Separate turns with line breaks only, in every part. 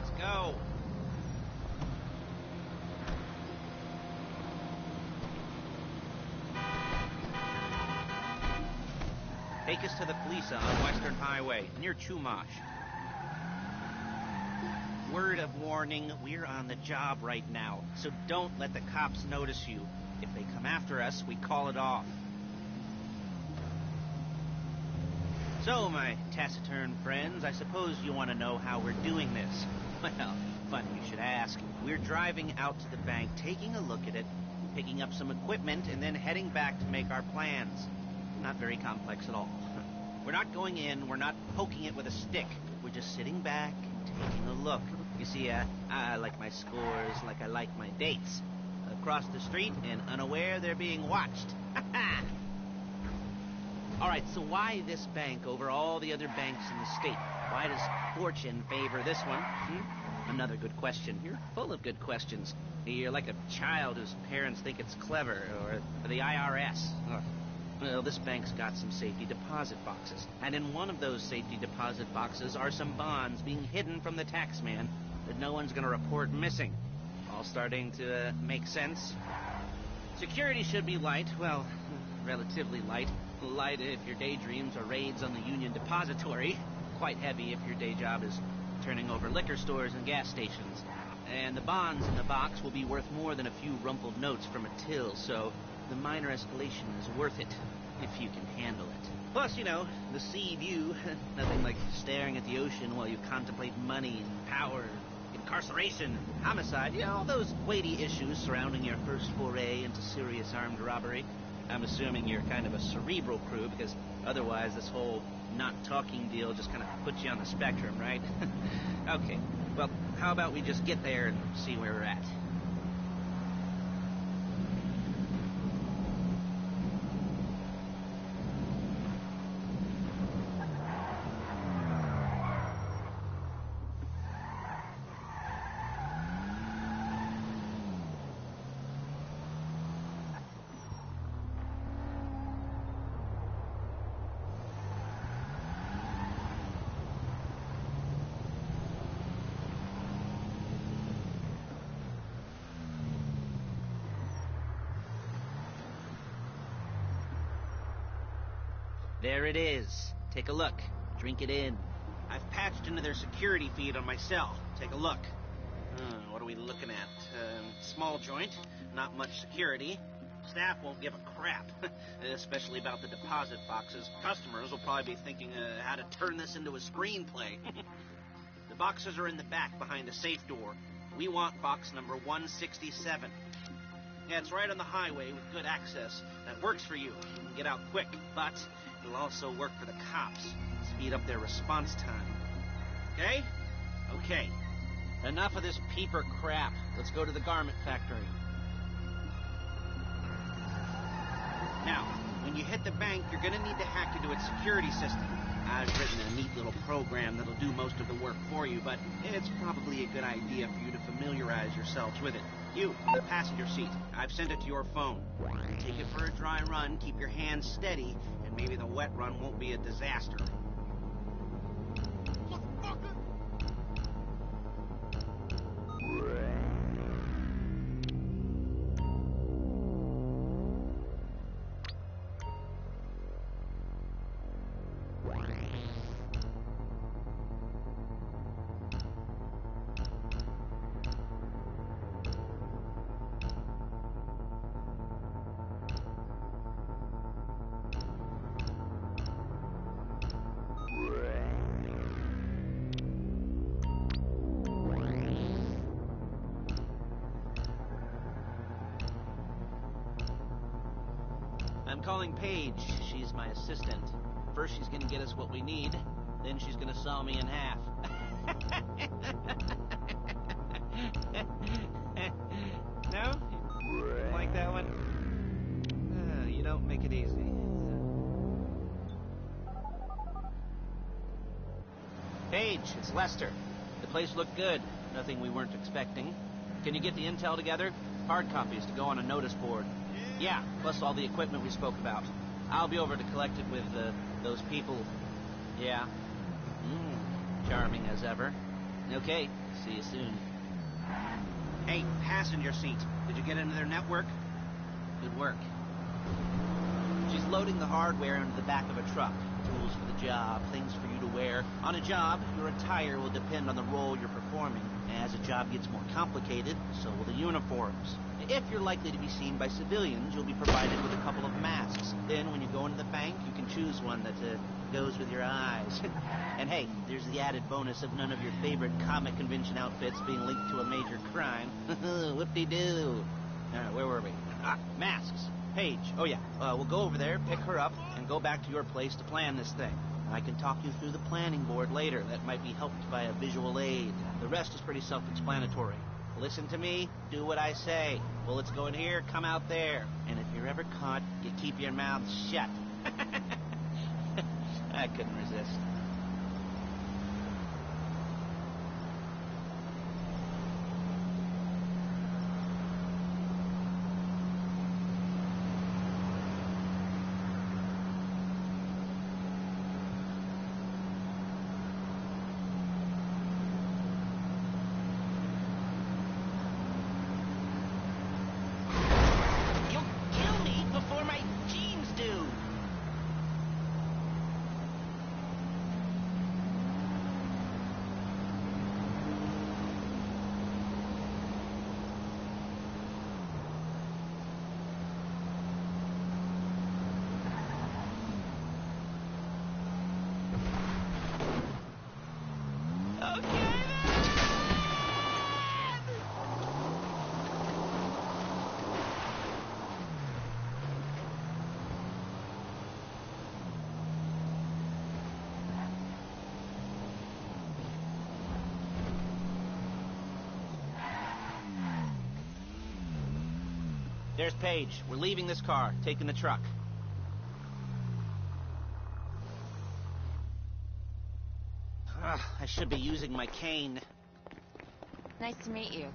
Let's go. Take us to the police on Western Highway, near Chumash. Word of warning, we're on the job right now, so don't let the cops notice you. If they come after us, we call it off. So, my taciturn friends, I suppose you want to know how we're doing this. Well, funny you should ask. We're driving out to the bank, taking a look at it, picking up some equipment, and then heading back to make our plans. Not very complex at all. We're not going in, we're not poking it with a stick. We're just sitting back and taking a look. You see, I like my scores like I like my dates. Across the street and unaware they're being watched. All right, so why this bank over all the other banks in the state? Why does fortune favor this one? Another good question. You're full of good questions. You're like a child whose parents think it's clever, or the IRS. Ugh. Well, this bank's got some safety deposit boxes, and in one of those safety deposit boxes are some bonds being hidden from the tax man that no one's going to report missing. All starting to make sense. Security should be light, well, relatively light. Light if your daydreams are raids on the Union Depository. Quite heavy if your day job is turning over liquor stores and gas stations. And the bonds in the box will be worth more than a few rumpled notes from a till, so the minor escalation is worth it, if you can handle it. Plus, you know, the sea view, nothing like staring at the ocean while you contemplate money and power, incarceration, homicide, you know, all those weighty issues surrounding your first foray into serious armed robbery. I'm assuming you're kind of a cerebral crew, because otherwise this whole not talking deal just kind of puts you on the spectrum, right? Okay, well, how about we just get there and see where we're at? There it is. Take a look. Drink it in. I've patched into their security feed on my cell. Take a look. What are we looking at? Small joint, not much security. Staff won't give a crap, especially about the deposit boxes. Customers will probably be thinking how to turn this into a screenplay. The boxes are in the back behind a safe door. We want box number 167. Yeah, it's right on the highway with good access. That works for you. You can get out quick, but it'll also work for the cops. Speed up their response time. Okay? Okay. Enough of this peeper crap. Let's go to the garment factory. Now, when you hit the bank, you're going to need to hack into its security system. I've written a neat little program that'll do most of the work for you, but it's probably a good idea for you to familiarize yourselves with it. You, the passenger seat, I've sent it to your phone. Take it for a dry run, keep your hands steady, and maybe the wet run won't be a disaster. I'm calling Paige. She's my assistant. First she's gonna get us what we need, then she's gonna saw me in half. No? You like that one? You don't make it easy. Paige, it's Lester. The place looked good. Nothing we weren't expecting. Can you get the intel together? Hard copies to go on a notice board. Yeah, plus all the equipment we spoke about. I'll be over to collect it with those people. Yeah. Charming as ever. Okay, See you soon. Hey, passenger seat. Did you get into their network? Good work. She's loading the hardware into the back of a truck. Tools for the job, things for you to wear. On a job, your attire will depend on the role you're performing. As a job gets more complicated, so will the uniforms. If you're likely to be seen by civilians, you'll be provided with a couple of masks. Then, when you go into the bank, you can choose one that goes with your eyes. And hey, there's the added bonus of none of your favorite comic convention outfits being linked to a major crime. Whoop-de-doo. Where were we? Masks. Paige. Oh, yeah. We'll go over there, pick her up, and go back to your place to plan this thing. I can talk you through the planning board later. That might be helped by a visual aid. The rest is pretty self-explanatory. Listen to me, do what I say. Bullets go in here, come out there. And if you're ever caught, you keep your mouth shut. I couldn't resist. There's Paige. We're leaving this car, taking the truck. I should be using my cane.
Nice to meet you.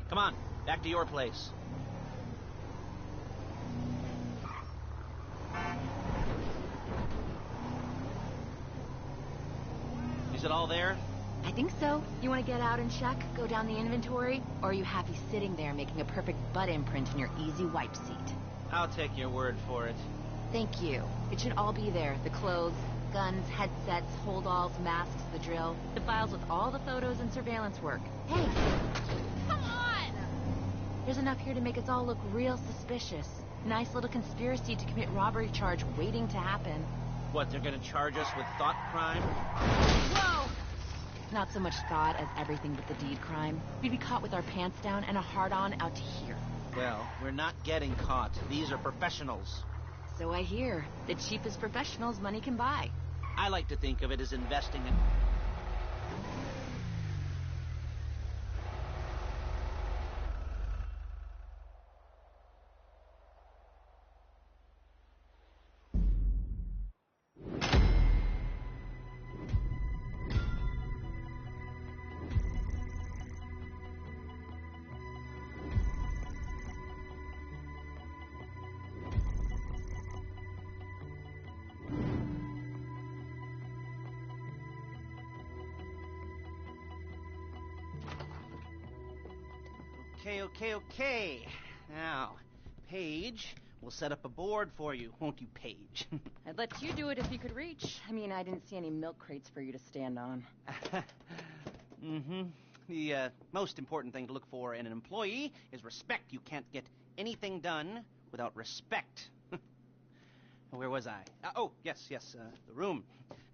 Come on, back to your place. Is it all there?
I think so. You want to get out and check, go down the inventory, or are you happy sitting there making a perfect butt imprint in your easy wipe seat?
I'll take your word for it.
Thank you. It should all be there. The clothes, guns, headsets, hold-alls, masks, the drill, the files with all the photos and surveillance work. Hey! Come on! There's enough here to make us all look real suspicious. Nice little conspiracy to commit robbery charge waiting to happen.
What, they're gonna charge us with thought crime?
Whoa! Not so much thought as everything but the deed crime. We'd be caught with our pants down and a hard-on out to here.
Well, we're not getting caught. These are professionals.
So I hear. The cheapest professionals money can buy.
I like to think of it as investing in... Okay. Now, Paige, we'll set up a board for you, won't you, Paige?
I'd let you do it if you could reach. I mean, I didn't see any milk crates for you to stand on.
Mm-hmm. The most important thing to look for in an employee is respect. You can't get anything done without respect. Where was I? Yes, the room.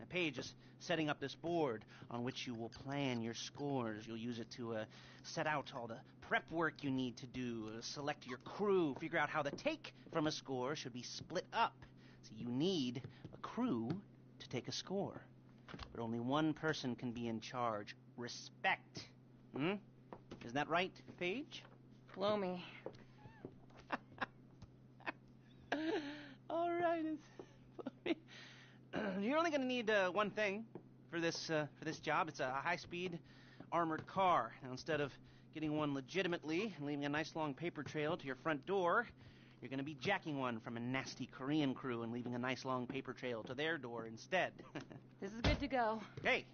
Paige is setting up this board on which you will plan your scores. You'll use it to set out all the prep work you need to do, select your crew, figure out how the take from a score should be split up. So you need a crew to take a score. But only one person can be in charge. Respect. Isn't that right, Paige?
Blow me.
All right. You're only going to need one thing. for this job. It's a high-speed armored car. Now, instead of getting one legitimately and leaving a nice long paper trail to your front door, you're going to be jacking one from a nasty Korean crew and leaving a nice long paper trail to their door instead.
This is good to go.
Hey,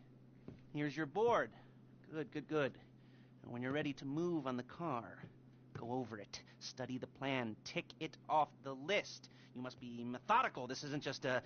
here's your board. Good. And when you're ready to move on the car, go over it, study the plan, tick it off the list. You must be methodical. This isn't just a...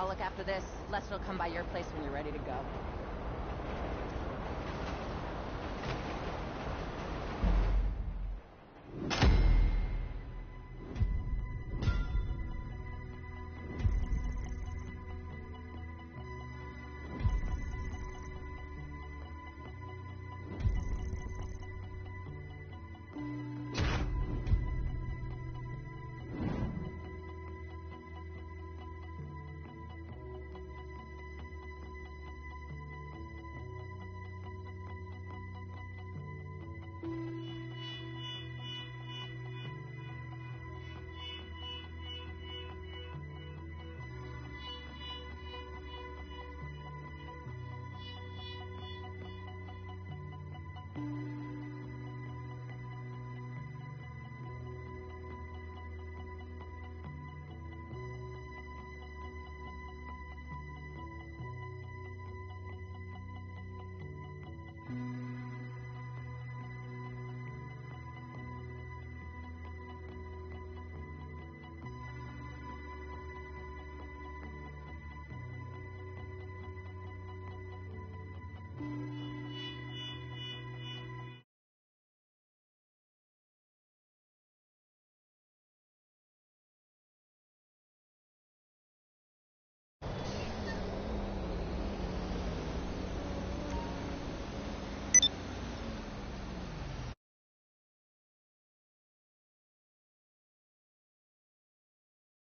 look after this. Lester will come by your place when you're ready to go.